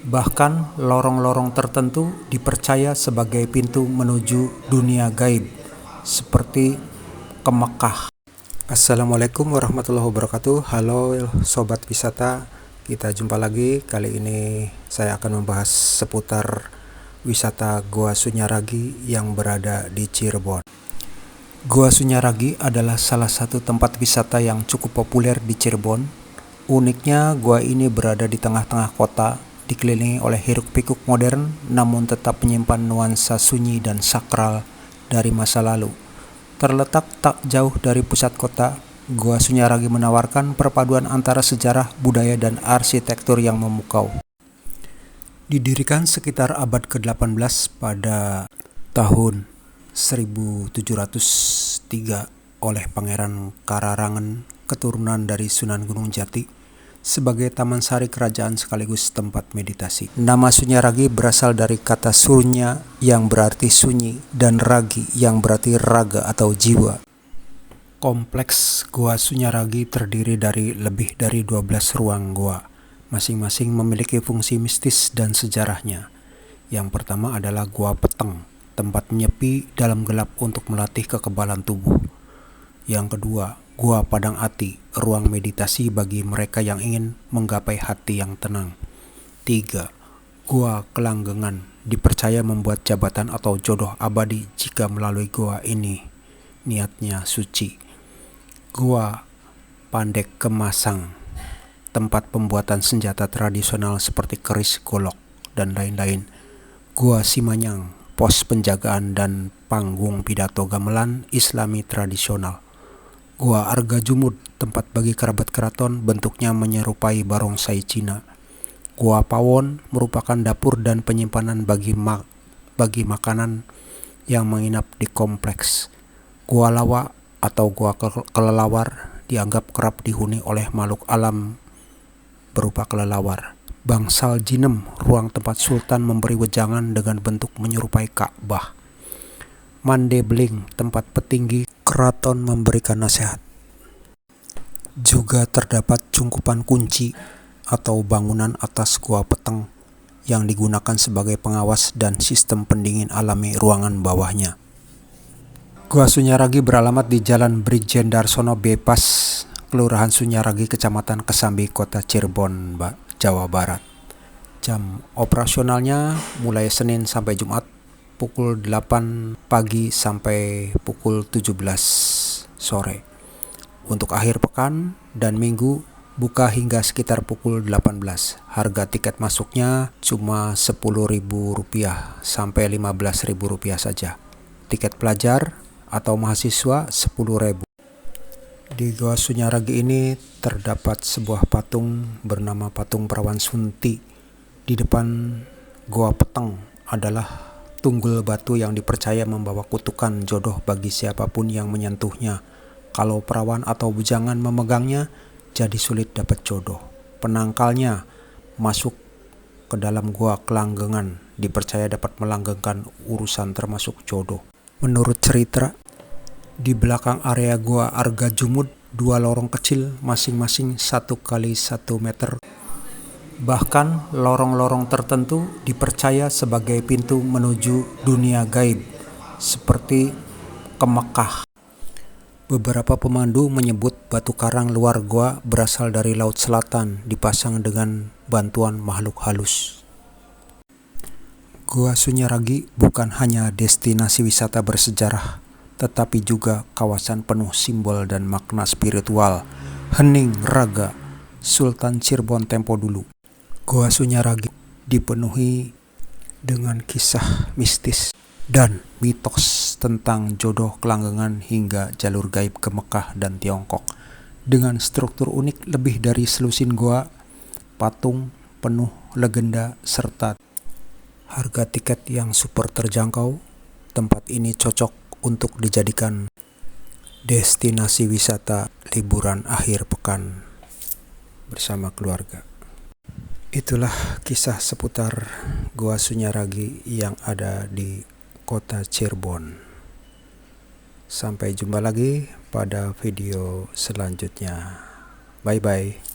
Bahkan lorong-lorong tertentu dipercaya sebagai pintu menuju dunia gaib, seperti ke Mekah. Assalamualaikum warahmatullahi wabarakatuh. Halo sobat wisata, kita jumpa lagi. Kali ini saya akan membahas seputar wisata Goa Sunyaragi yang berada di Cirebon. Goa Sunyaragi adalah salah satu tempat wisata yang cukup populer di Cirebon. Uniknya, gua ini berada di tengah-tengah kota, dikelilingi oleh hiruk-pikuk modern, namun tetap menyimpan nuansa sunyi dan sakral dari masa lalu. Terletak tak jauh dari pusat kota, Goa Sunyaragi menawarkan perpaduan antara sejarah, budaya, dan arsitektur yang memukau. Didirikan sekitar abad ke-18 pada tahun 1703 oleh Pangeran Kararangen, keturunan dari Sunan Gunung Jati, sebagai taman sari kerajaan sekaligus tempat meditasi. Nama Sunyaragi berasal dari kata sunya yang berarti sunyi dan ragi yang berarti raga atau jiwa. Kompleks Goa Sunyaragi terdiri dari lebih dari 12 ruang goa, masing-masing memiliki fungsi mistis dan sejarahnya. Yang pertama adalah Goa Peteng, tempat menyepi dalam gelap untuk melatih kekebalan tubuh. Yang kedua, Goa Padang Ati, ruang meditasi bagi mereka yang ingin menggapai hati yang tenang. 3. Goa Kelanggengan, dipercaya membuat jabatan atau jodoh abadi jika melalui goa ini niatnya suci. Goa Pandek Kemasang, tempat pembuatan senjata tradisional seperti keris, golok, dan lain-lain. Goa Simanyang, pos penjagaan dan panggung pidato gamelan Islami tradisional. Goa Arga Jumud, tempat bagi kerabat keraton, bentuknya menyerupai barongsai Cina. Goa Pawon merupakan dapur dan penyimpanan bagi makanan yang menginap di kompleks. Goa Lawa atau Goa Kelelawar dianggap kerap dihuni oleh makhluk alam berupa kelelawar. Bangsal Jinem, ruang tempat sultan memberi wejangan dengan bentuk menyerupai Ka'bah. Mandebling, tempat petinggi keraton memberikan nasihat. Juga terdapat cungkupan kunci atau bangunan atas Goa Peteng yang digunakan sebagai pengawas dan sistem pendingin alami ruangan bawahnya. Goa Sunyaragi beralamat di Jalan Brigjen Darsono Bypass, Kelurahan Sunyaragi, Kecamatan Kesambi, Kota Cirebon, Jawa Barat. Jam operasionalnya mulai Senin sampai Jumat pukul 8 pagi sampai pukul 17 sore. Untuk akhir pekan dan minggu buka hingga sekitar pukul 18. Harga tiket masuknya cuma Rp10.000 sampai Rp15.000 saja. Tiket pelajar atau mahasiswa Rp10.000. Di Goa Sunyaragi ini terdapat sebuah patung bernama Patung Perawan Sunti. Di depan Goa Peteng adalah tunggul batu yang dipercaya membawa kutukan jodoh bagi siapapun yang menyentuhnya. Kalau perawan atau bujangan memegangnya, jadi sulit dapat jodoh. Penangkalnya masuk ke dalam Goa Kelanggengan, dipercaya dapat melanggengkan urusan termasuk jodoh. Menurut cerita, di belakang area Goa Arga Jumud, 2 lorong kecil masing-masing 1 kali 1 meter. Bahkan lorong-lorong tertentu dipercaya sebagai pintu menuju dunia gaib, seperti ke Mekah. Beberapa pemandu menyebut batu karang luar goa berasal dari Laut Selatan, dipasang dengan bantuan makhluk halus. Goa Sunyaragi bukan hanya destinasi wisata bersejarah, tetapi juga kawasan penuh simbol dan makna spiritual. Hening Raga Sultan Cirebon tempo dulu. Goa Sunyaragi dipenuhi dengan kisah mistis dan mitos tentang jodoh kelanggengan hingga jalur gaib ke Mekah dan Tiongkok. Dengan struktur unik lebih dari selusin goa, patung penuh legenda, serta harga tiket yang super terjangkau, tempat ini cocok untuk dijadikan destinasi wisata liburan akhir pekan bersama keluarga. Itulah kisah seputar Goa Sunyaragi yang ada di kota Cirebon. Sampai jumpa lagi pada video selanjutnya. Bye-bye.